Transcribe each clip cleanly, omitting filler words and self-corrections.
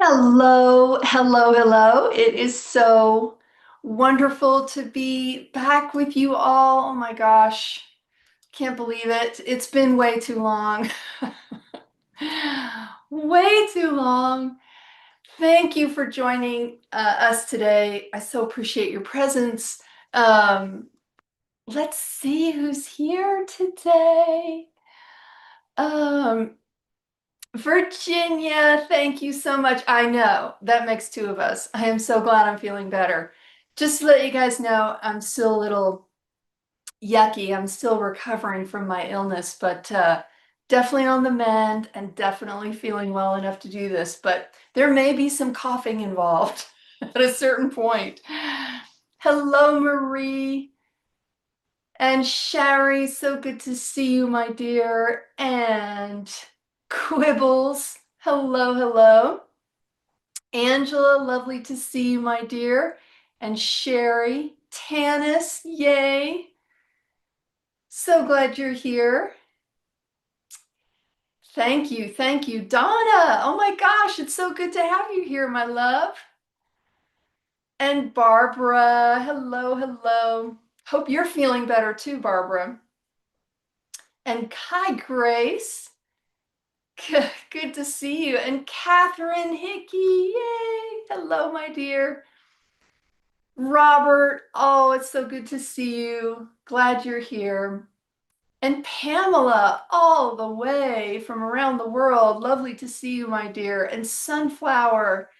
Hello, hello, hello. It is so wonderful to be back with you all. Oh my gosh, can't believe it. It's been way too long. Way too long. Thank you for joining us today. I so appreciate your presence. Um, let's see who's here today. Um, Virginia, thank you so much. I know that makes two of us. I am so glad I'm feeling better. Just to let you guys know, I'm still a little yucky. I'm still recovering from my illness, but definitely on the mend and definitely feeling well enough to do this. But there may be some coughing involved at a certain point. Hello, Marie and Shari. So good to see you, my dear. And Quibbles. Hello, hello. Angela, lovely to see you, my dear. And Sherry, Tanis, yay. So glad you're here. Thank you, thank you. Donna, oh my gosh, it's so good to have you here, my love. And Barbara, hello, hello. Hope you're feeling better too, Barbara. And Kai Grace, good to see you. And Catherine Hickey, yay. Hello, my dear. Robert, oh, it's so good to see you. Glad you're here. And Pamela, all the way from around the world. Lovely to see you, my dear. And Sunflower,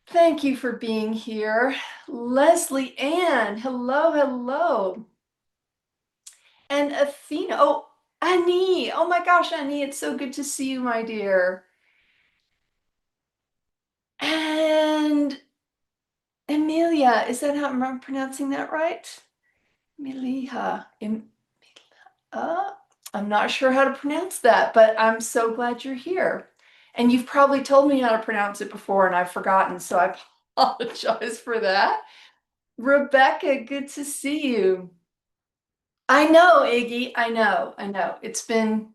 thank you for being here. Leslie Ann, hello, hello. And Athena, oh, Annie, oh my gosh, Annie, it's so good to see you, my dear. And Emilia, is that how I'm pronouncing that right? Emilia. Uh, I'm not sure how to pronounce that, but I'm so glad you're here. And you've probably told me how to pronounce it before and I've forgotten, so I apologize for that. Rebecca, good to see you. I know, Iggy, I know, I know. It's been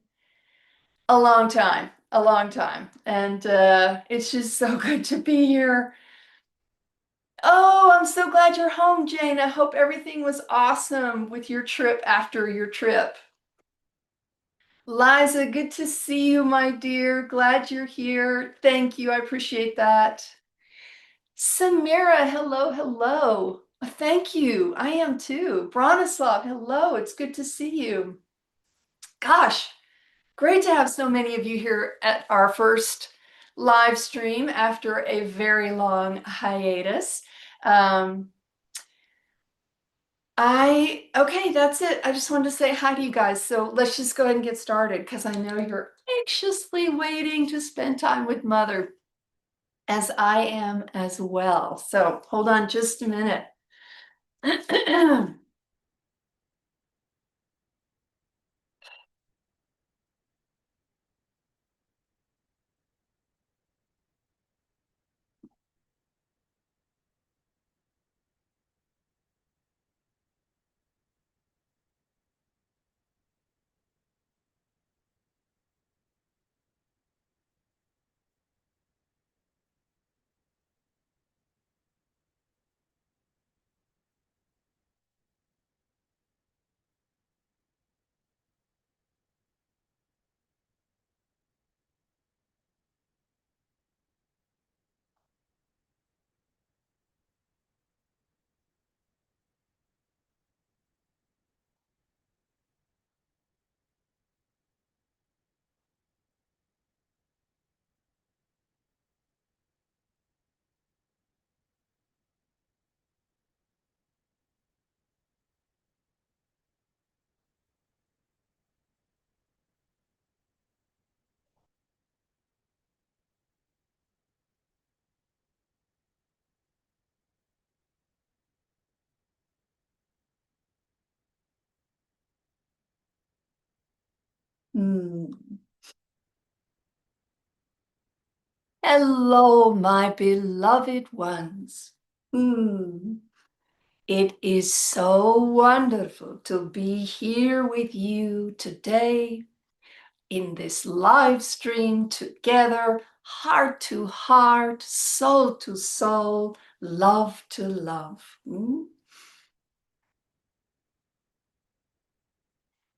a long time, a long time. And it's just so good to be here. Oh, I'm so glad you're home, Jane. I hope everything was awesome with your trip after your trip. Liza, good to see you, my dear. Glad you're here. Thank you. I appreciate that. Samira, hello, hello. Thank you. I am too. Bronislav, hello. It's good to see you. Gosh, great to have so many of you here at our first live stream after a very long hiatus. Um, okay, that's it. I just wanted to say hi to you guys. So let's just go ahead and get started because I know you're anxiously waiting to spend time with Mother, as I am as well. So hold on just a minute. Hmm. Hello, my beloved ones. Hmm. It is so wonderful to be here with you today. in this live stream together, heart to heart, soul to soul, love to love.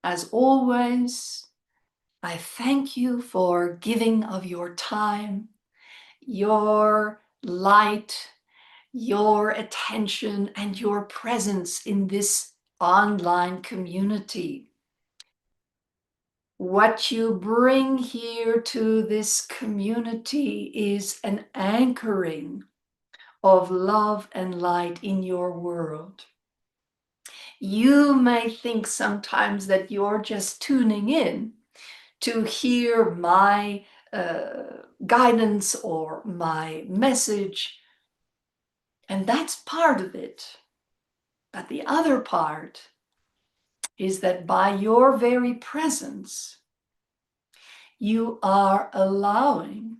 As always, I thank you for giving of your time, your light, your attention, and your presence in this online community. What you bring here to this community is an anchoring of love and light in your world. You may think sometimes that you're just tuning in to hear my guidance or my message, and that's part of it. But the other part is that by your very presence, you are allowing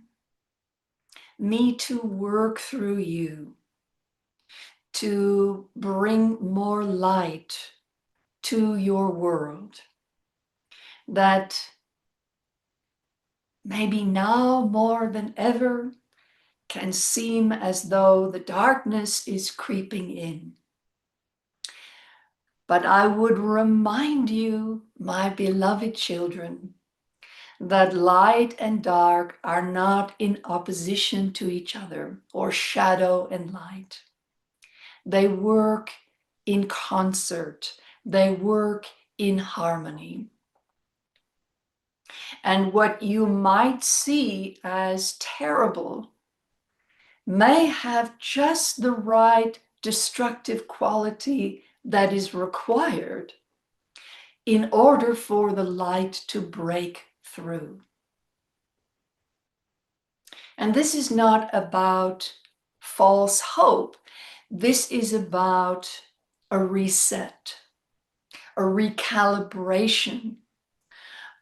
me to work through you, to bring more light to your world, that maybe now more than ever can seem as though the darkness is creeping in. But I would remind you, my beloved children, that light and dark are not in opposition to each other, or shadow and light. They work in concert. They work in harmony. And what you might see as terrible may have just the right destructive quality that is required in order for the light to break through. And this is not about false hope. This is about a reset, a recalibration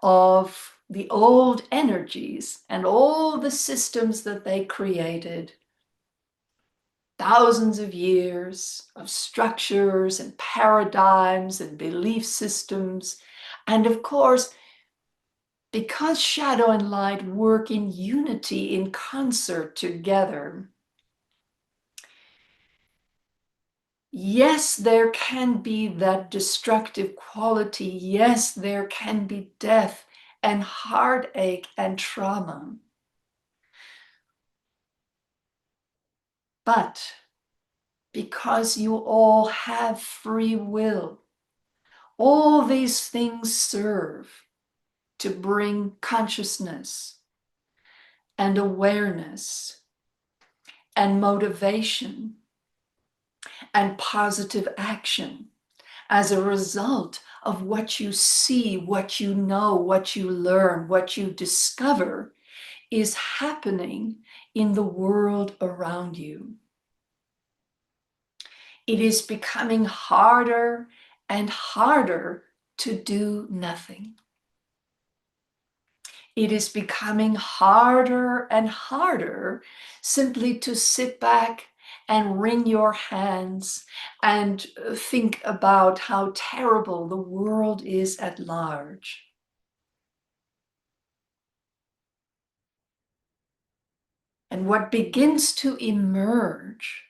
of the old energies and all the systems that they created. Thousands of years of structures and paradigms and belief systems. And of course, because shadow and light work in unity, in concert together, yes, there can be that destructive quality. Yes, there can be death and heartache and trauma. But because you all have free will, all these things serve to bring consciousness and awareness and motivation and positive action as a result of what you see, what you know, what you learn, what you discover is happening in the world around you. It is becoming harder and harder to do nothing. It is becoming harder and harder simply to sit back and wring your hands and think about how terrible the world is at large. And what begins to emerge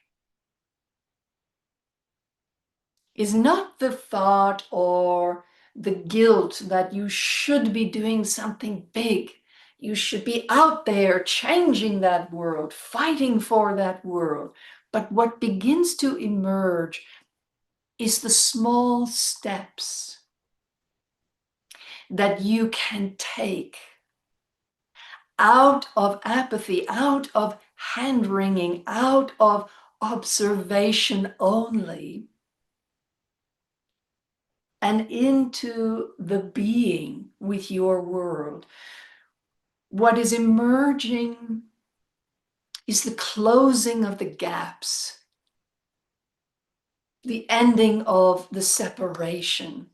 is not the thought or the guilt that you should be doing something big. You should be out there changing that world, fighting for that world. But what begins to emerge is the small steps that you can take out of apathy, out of hand-wringing, out of observation only, and into the being with your world. What is emerging is the closing of the gaps, the ending of the separation.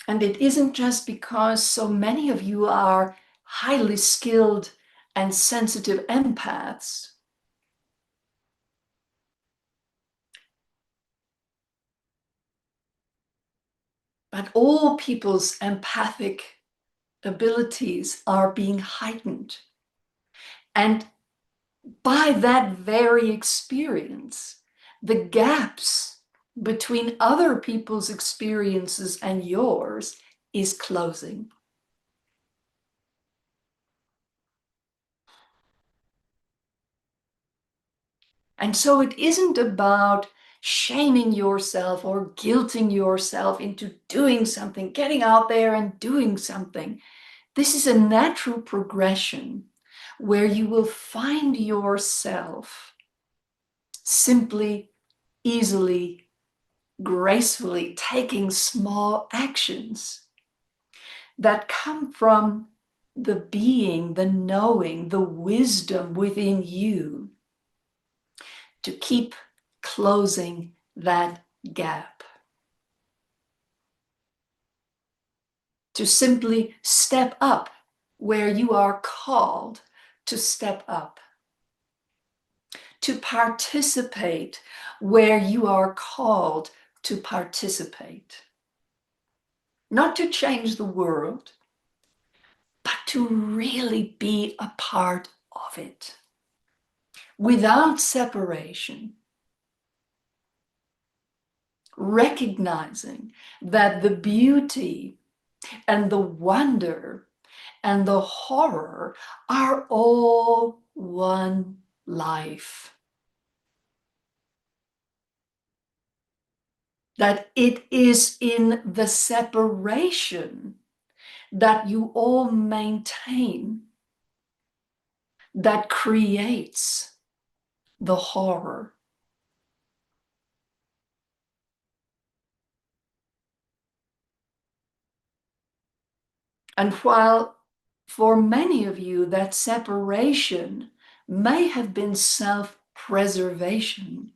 And it isn't just because so many of you are highly skilled and sensitive empaths. but all people's empathic abilities are being heightened. And by that very experience, the gaps between other people's experiences and yours is closing. And so it isn't about shaming yourself or guilting yourself into doing something, getting out there and doing something. This is a natural progression where you will find yourself simply, easily, gracefully taking small actions that come from the being, the knowing, the wisdom within you to keep closing that gap. To simply step up where you are called to step up. To participate where you are called to participate. Not to change the world, but to really be a part of it. Without separation. Recognizing that the beauty and the wonder and the horror are all one life. That it is in the separation that you all maintain that creates the horror. And while for many of you that separation may have been self-preservation,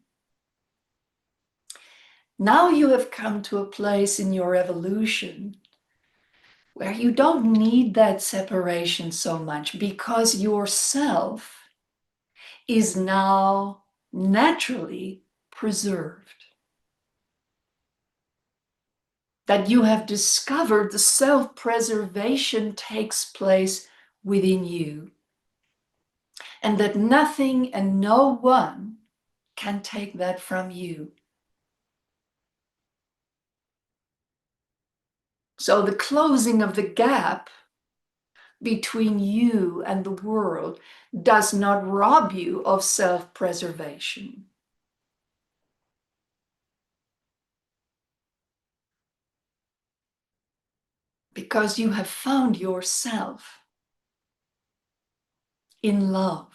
now you have come to a place in your evolution where you don't need that separation so much because yourself is now naturally preserved. That you have discovered the self-preservation takes place within you, and that nothing and no one can take that from you. So the closing of the gap between you and the world does not rob you of self-preservation. Because you have found yourself in love.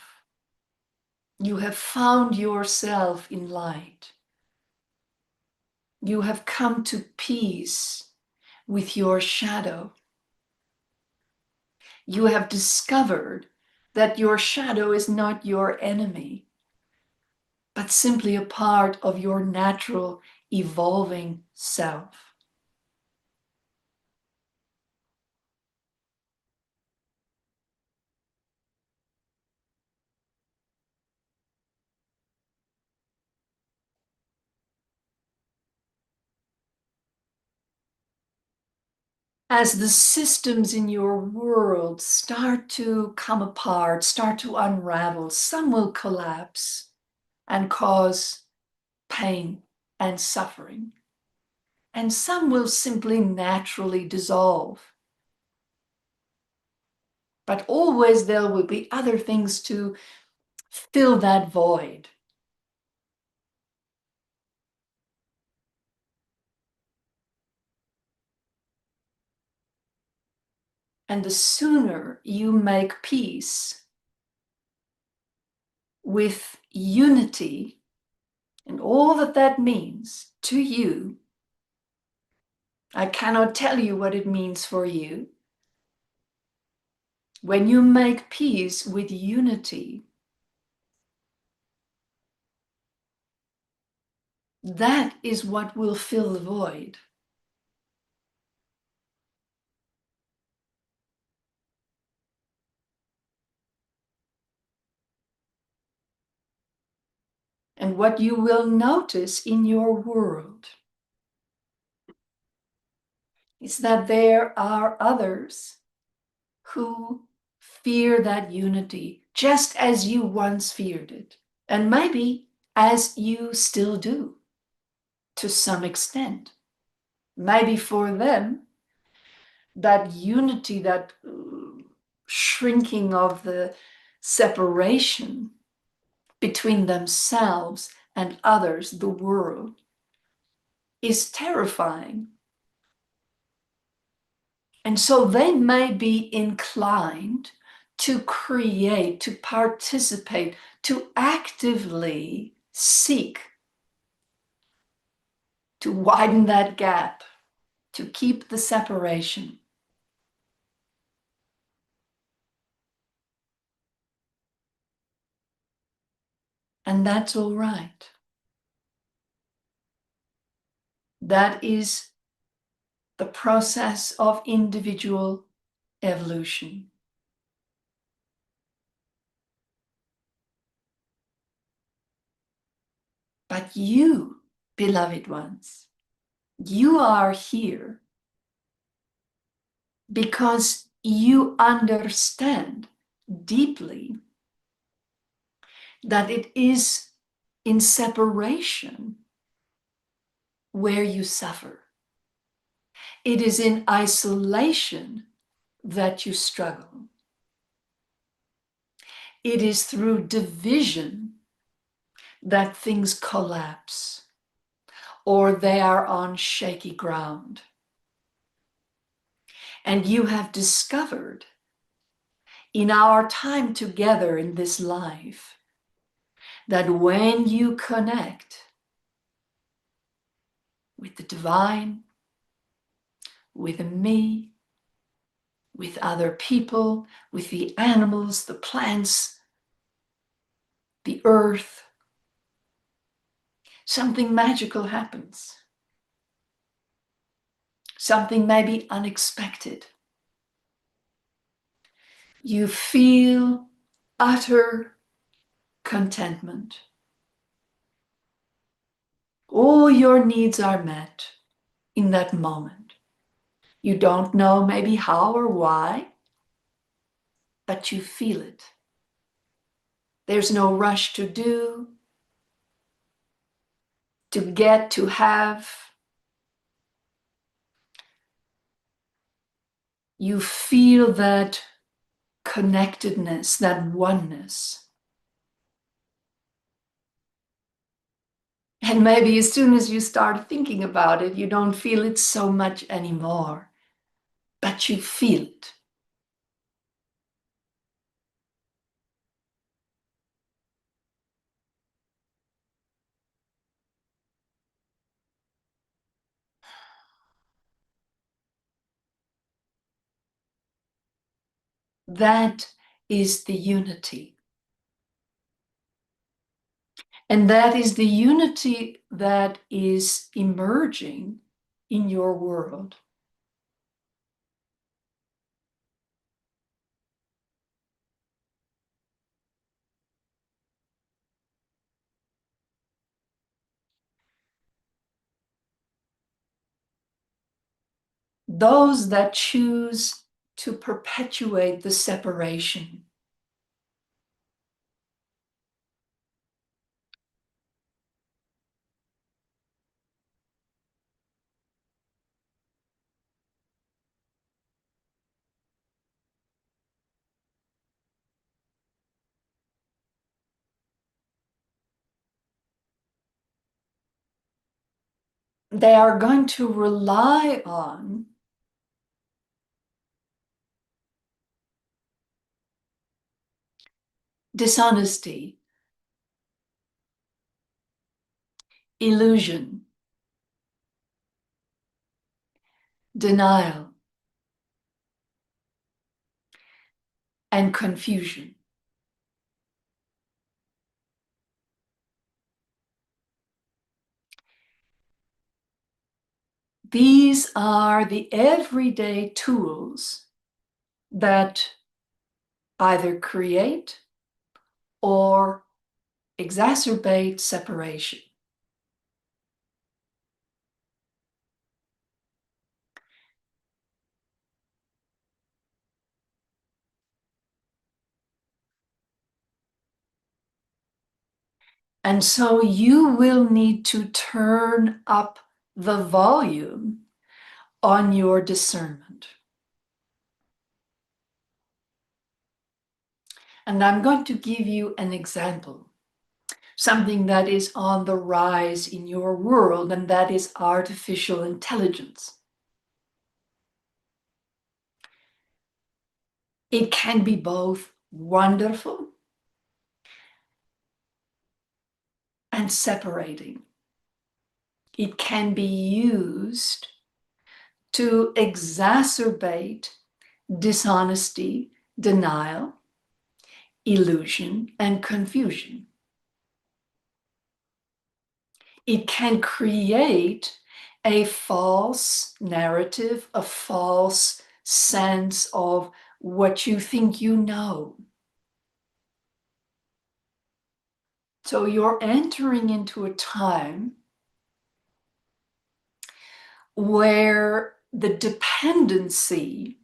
You have found yourself in light. You have come to peace with your shadow. You have discovered that your shadow is not your enemy, but simply a part of your natural evolving self. As the systems in your world start to come apart, start to unravel, some will collapse and cause pain and suffering, and some will simply naturally dissolve. But always there will be other things to fill that void. And the sooner you make peace with unity and all that that means to you, I cannot tell you what it means for you. When you make peace with unity, that is what will fill the void. And what you will notice in your world is that there are others who fear that unity just as you once feared it, and maybe as you still do to some extent. Maybe for them, that unity, that shrinking of the separation between themselves and others, the world, is terrifying. And so they may be inclined to create, to participate, to actively seek to widen that gap, to keep the separation. And that's all right. That is the process of individual evolution. But you, beloved ones, you are here because you understand deeply that it is in separation where you suffer. It is in isolation that you struggle. It is through division that things collapse or they are on shaky ground. And you have discovered in our time together in this life that when you connect with the divine, with me, with other people, with the animals, the plants, the earth, something magical happens. Something maybe unexpected. You feel utter contentment. All your needs are met in that moment. You don't know maybe how or why, but you feel it. There's no rush to do, to get, to have. You feel that connectedness, that oneness. And maybe as soon as you start thinking about it, you don't feel it so much anymore, but you feel it. That is the unity. And that is the unity that is emerging in your world. Those that choose to perpetuate the separation, they are going to rely on dishonesty, illusion, denial, and confusion. These are the everyday tools that either create or exacerbate separation. And so you will need to turn up the volume on your discernment. And I'm going to give you an example, something that is on the rise in your world, and that is artificial intelligence. It can be both wonderful and separating. It can be used to exacerbate dishonesty, denial, illusion, and confusion. It can create a false narrative, a false sense of what you think you know. So you're entering into a time where the dependency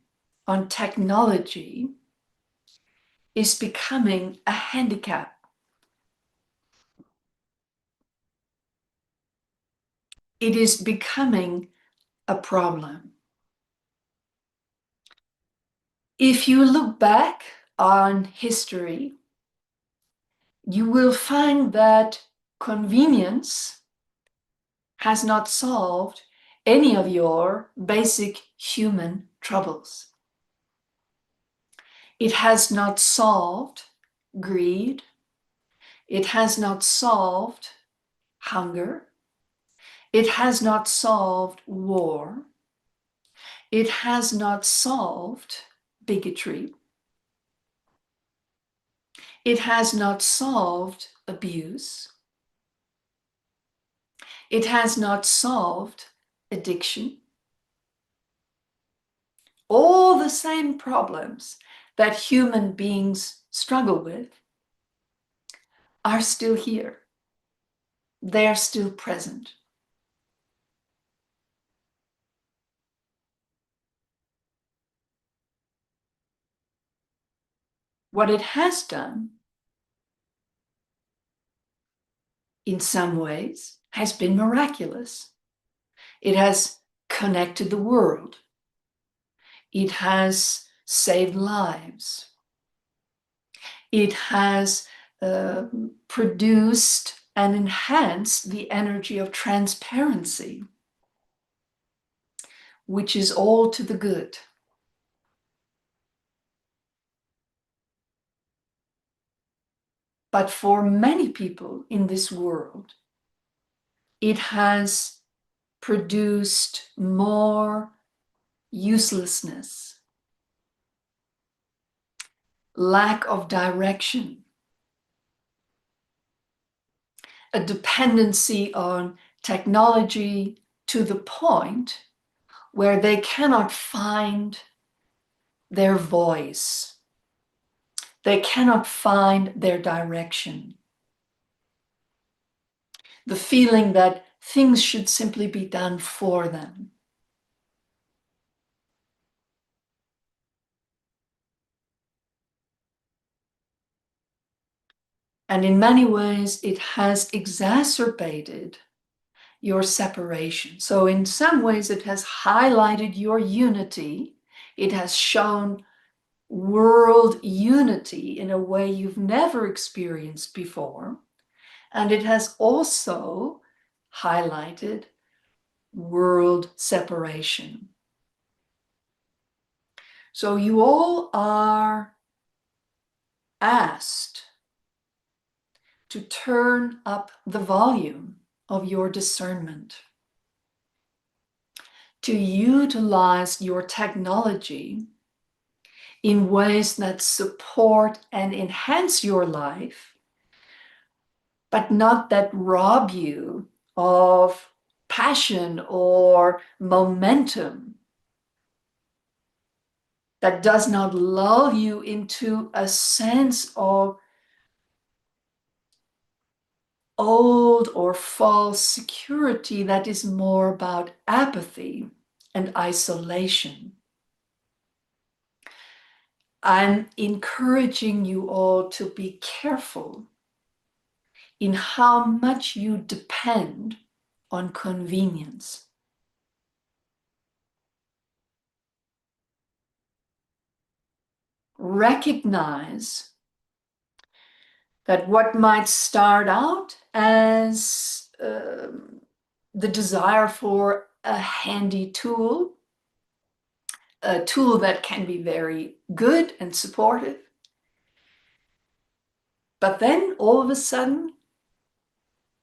on technology is becoming a handicap. It is becoming a problem. If you look back on history, you will find that convenience has not solved any of your basic human troubles. It has not solved greed. It has not solved hunger. It has not solved war. It has not solved bigotry. It has not solved abuse. It has not solved addiction. All the same problems that human beings struggle with are still here. They're still present. What it has done, in some ways, has been miraculous. It has connected the world. It has saved lives. It has produced and enhanced the energy of transparency, which is all to the good. But for many people in this world, it has produced more uselessness, lack of direction, a dependency on technology to the point where they cannot find their voice. They cannot find their direction. The feeling that things should simply be done for them. And in many ways, it has exacerbated your separation. So in some ways, it has highlighted your unity. It has shown world unity in a way you've never experienced before. And it has also highlighted world separation. So you all are asked to turn up the volume of your discernment, to utilize your technology in ways that support and enhance your life, but not that rob you of passion or momentum, that does not lull you into a sense of old or false security that is more about apathy and isolation. I'm encouraging you all to be careful in how much you depend on convenience. Recognize that what might start out as the desire for a handy tool, a tool that can be very good and supportive, but then all of a sudden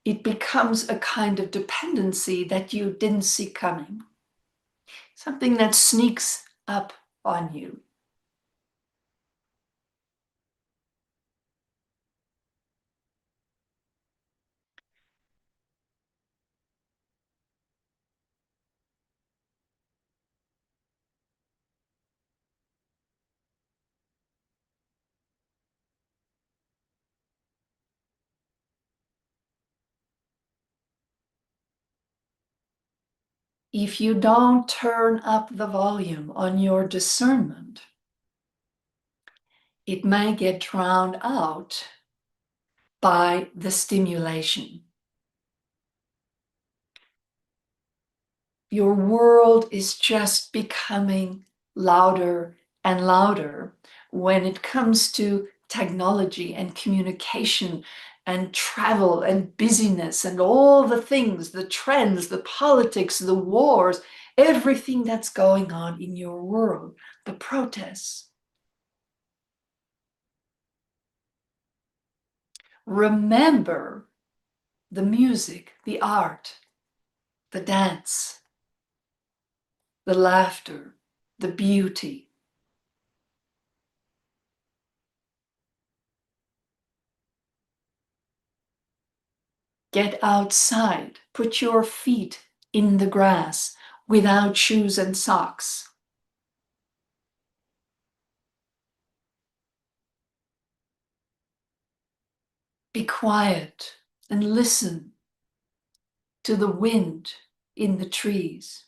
it becomes a kind of dependency that you didn't see coming, something that sneaks up on you. If you don't turn up the volume on your discernment, it may get drowned out by the stimulation. Your world is just becoming louder and louder when it comes to technology and communication and travel and busyness and all the things, the trends, the politics, the wars, everything that's going on in your world, the protests. Remember the music, the art, the dance, the laughter, the beauty. Get outside, put your feet in the grass without shoes and socks. Be quiet and listen to the wind in the trees.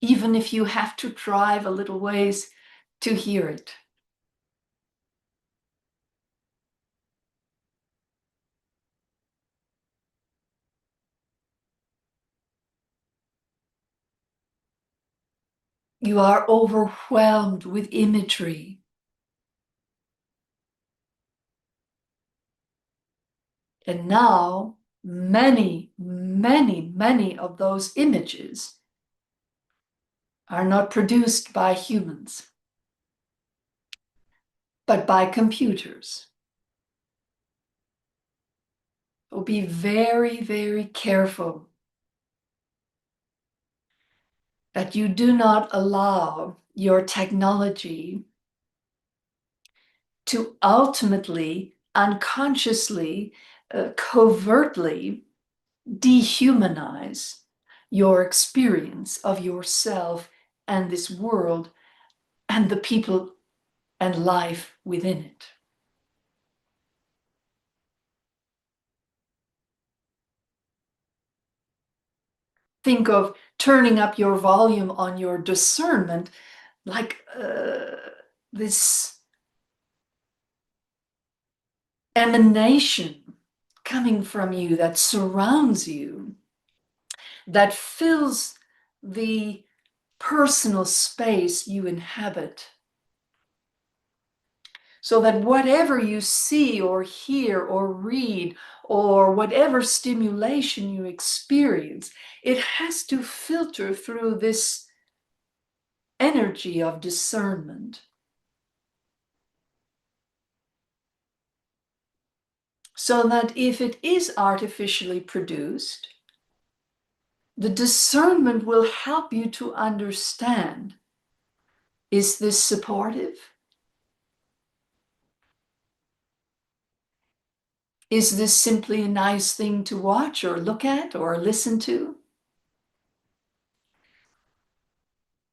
Even if you have to drive a little ways to hear it. You are overwhelmed with imagery. And now, many, many, many of those images are not produced by humans, but by computers. So be very, very careful that you do not allow your technology to ultimately, unconsciously, covertly dehumanize your experience of yourself and this world and the people and life within it. Think of turning up your volume on your discernment like this emanation coming from you that surrounds you, that fills the personal space you inhabit. So that whatever you see or hear or read or whatever stimulation you experience, it has to filter through this energy of discernment. So that if it is artificially produced, the discernment will help you to understand, is this supportive? Is this simply a nice thing to watch or look at or listen to?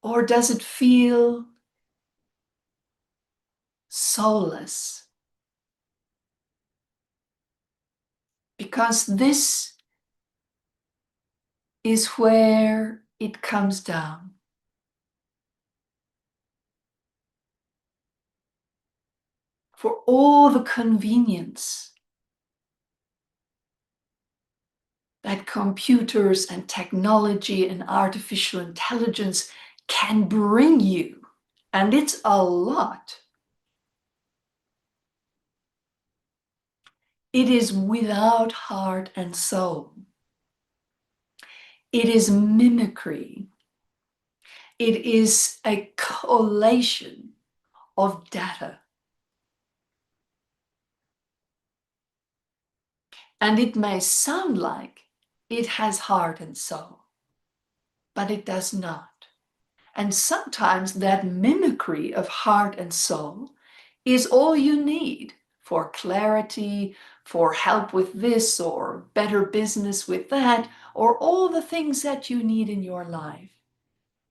Or does it feel soulless? Because this is where it comes down. for all the convenience that computers and technology and artificial intelligence can bring you. And it's a lot. It is without heart and soul. It is mimicry. It is a collation of data. And it may sound like it has heart and soul, but it does not. And sometimes that mimicry of heart and soul is all you need for clarity, for help with this, or better business with that, or all the things that you need in your life.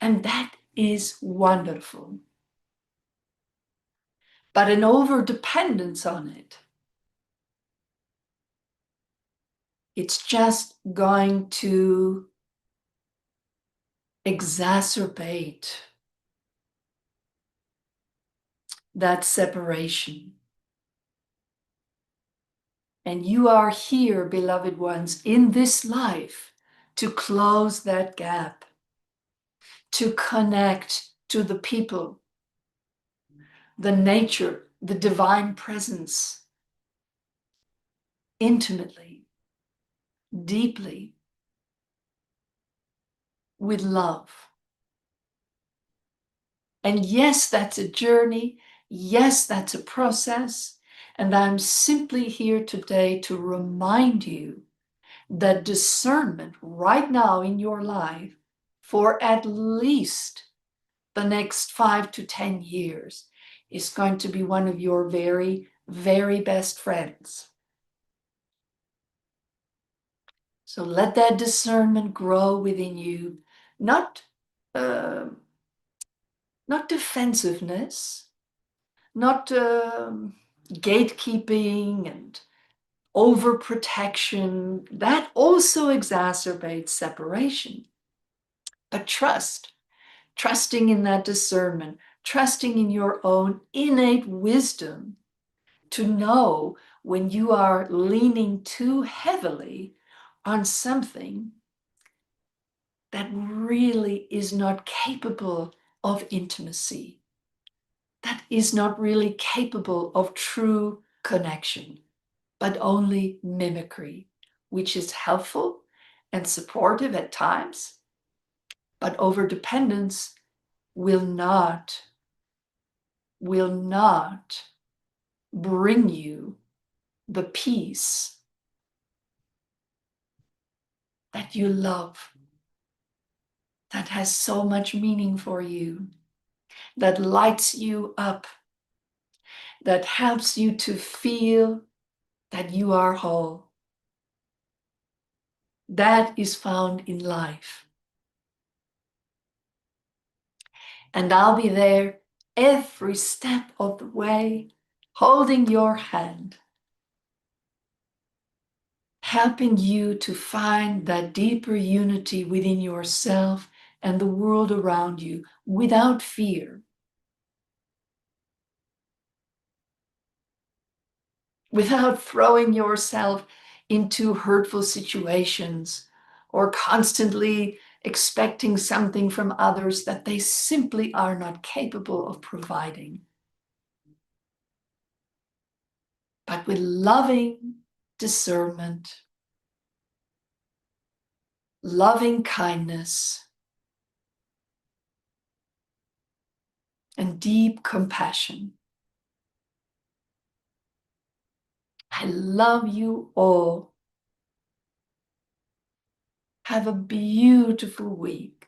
And that is wonderful. But an over-dependence on it, it's just going to exacerbate that separation. And you are here, beloved ones, in this life to close that gap, to connect to the people, the nature, the divine presence, intimately, deeply, with love. And yes, that's a journey. Yes, that's a process. And I'm simply here today to remind you that discernment right now in your life for at least the next 5 to 10 years is going to be one of your very, very best friends. So let that discernment grow within you, not, uh, not defensiveness, not gatekeeping and overprotection. That also exacerbates separation. But trusting in that discernment, trusting in your own innate wisdom to know when you are leaning too heavily on something that really is not capable of intimacy, that is not really capable of true connection, but only mimicry, which is helpful and supportive at times, but overdependence will not bring you the peace that you love, that has so much meaning for you, that lights you up, that helps you to feel that you are whole. That is found in life. And I'll be there every step of the way, holding your hand, helping you to find that deeper unity within yourself and the world around you without fear, without throwing yourself into hurtful situations or constantly expecting something from others that they simply are not capable of providing. But with loving discernment, loving kindness, and deep compassion. I love you all. Have a beautiful week.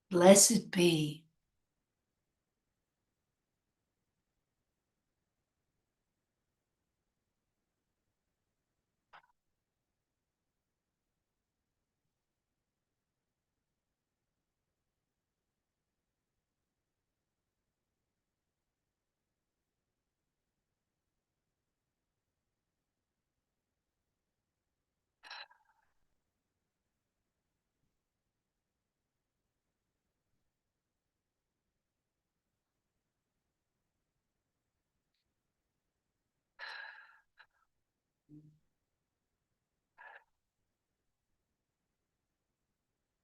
Blessed be.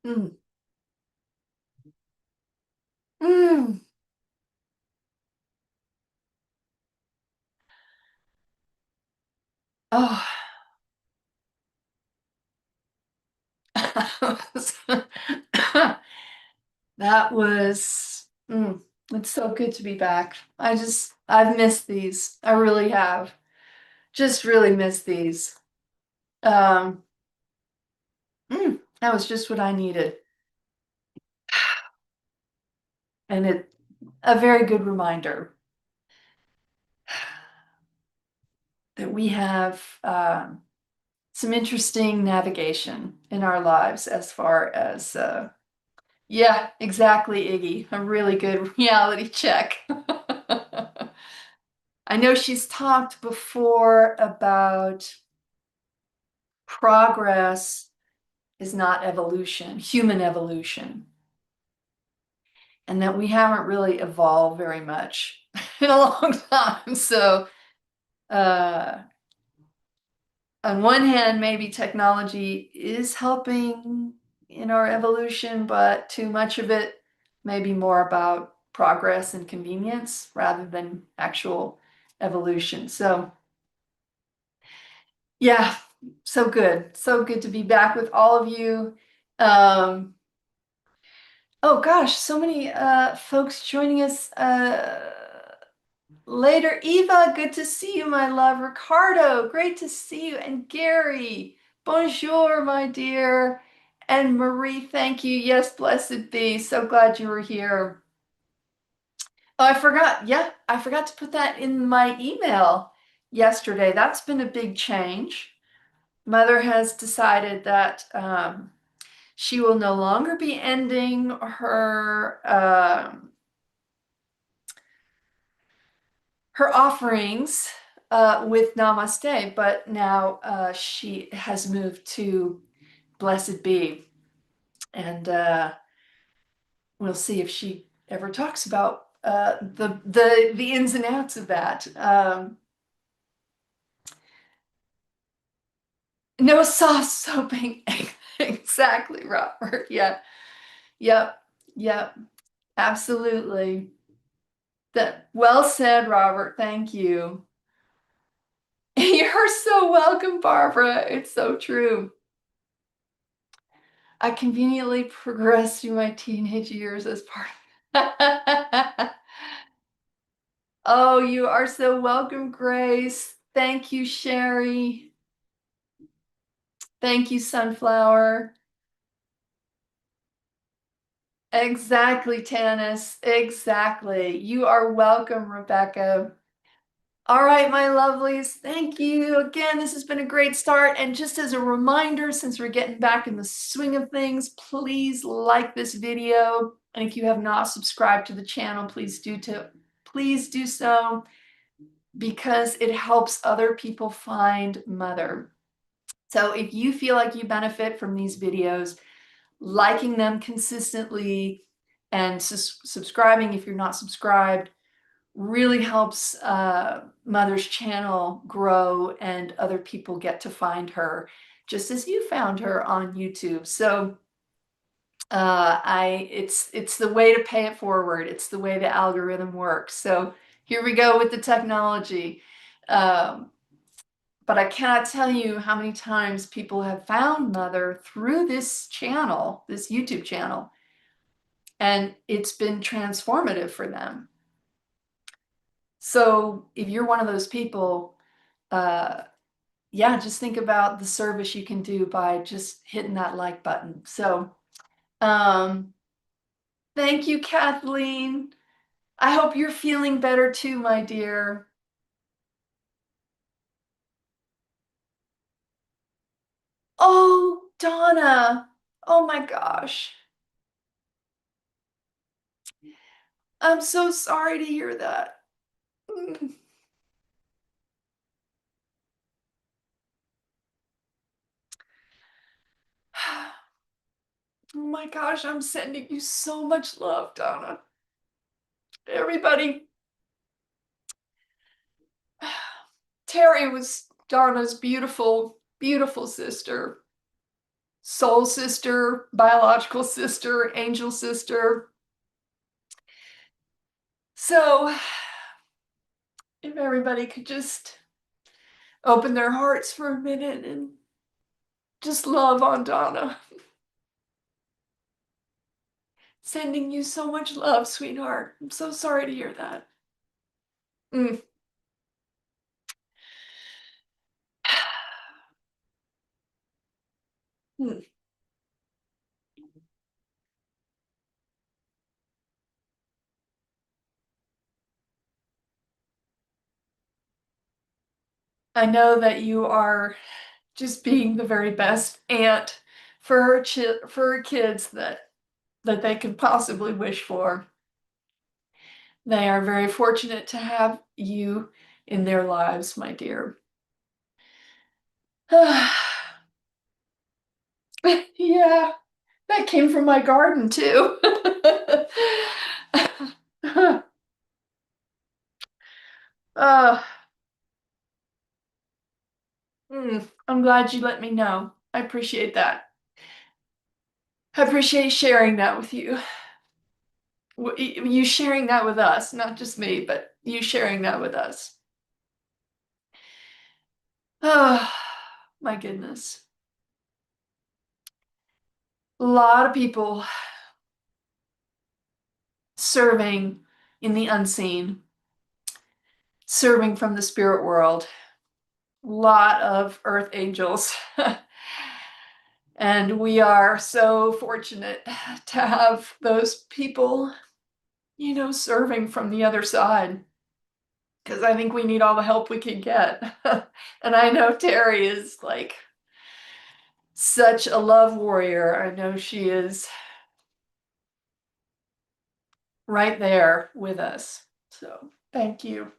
Mm. Mm. Oh. That was, it's so good to be back. I've missed these. I really have. Just really missed these. Um, that was just what I needed. And a very good reminder that we have some interesting navigation in our lives as far as, yeah, exactly, Iggy. A really good reality check. I know she's talked before about progress is not evolution, human evolution, and that we haven't really evolved very much in a long time. So, uh, on one hand, maybe technology is helping in our evolution, but too much of it may be more about progress and convenience rather than actual evolution. So, yeah, so good. So good to be back with all of you. Um, oh gosh, so many folks joining us later. Eva, good to see you, my love. Ricardo, great to see you. And Gary, bonjour, my dear. And Marie, thank you. Yes, blessed be. So glad you were here. Oh, I forgot. Yeah, I forgot to put that in my email yesterday. That's been a big change. Mother has decided that she will no longer be ending her offerings with Namaste, but now she has moved to Blessed Be, and we'll see if she ever talks about the ins and outs of that. No soft soaping, exactly, Robert. Yeah, yep, yep, absolutely. That well said, Robert. Thank you. You're so welcome, Barbara. It's so true. I conveniently progressed through my teenage years as part of Oh, you are so welcome, Grace. Thank you, Sherry. Thank you, Sunflower. Exactly, Tanis. Exactly. You are welcome, Rebecca. All right, my lovelies, thank you. Again, this has been a great start. And just as a reminder, since we're getting back in the swing of things, please like this video. And if you have not subscribed to the channel, please do so, because it helps other people find Mother. So if you feel like you benefit from these videos, liking them consistently and subscribing if you're not subscribed really helps Mother's channel grow, and other people get to find her just as you found her on YouTube. So it's the way to pay it forward. It's the way the algorithm works. So here we go with the technology. Um, but I cannot tell you how many times people have found Mother through this channel, this YouTube channel, and it's been transformative for them. So if you're one of those people, uh, yeah, just think about the service you can do by just hitting that like button. So, um, thank you, Kathleen. I hope you're feeling better too, my dear. Oh, Donna. Oh my gosh. I'm so sorry to hear that. Mm. Oh my gosh, I'm sending you so much love, Donna. Everybody. Terry was Darna's beautiful, beautiful sister. soul sister, biological sister, angel sister. So if everybody could just open their hearts for a minute and just love on Donna. Sending you so much love, sweetheart. I'm so sorry to hear that. Mm. Mm. I know that you are just being the very best aunt for for her kids that they could possibly wish for. They are very fortunate to have you in their lives, my dear. Yeah, that came from my garden too. uh, I'm glad you let me know. I appreciate that. I appreciate sharing that with you. You sharing that with us, not just me, but you sharing that with us. Oh, my goodness. A lot of people serving in the unseen, serving from the spirit world. A lot of earth angels. And we are so fortunate to have those people, serving from the other side. Because I think we need all the help we can get. And I know Terry is like such a love warrior. I know she is right there with us. So thank you.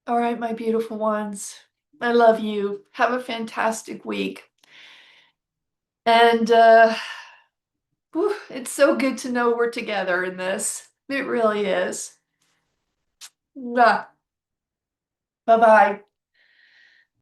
All right, my beautiful ones. I love you. Have a fantastic week. And whew, it's so good to know we're together in this. It really is. Bye bye.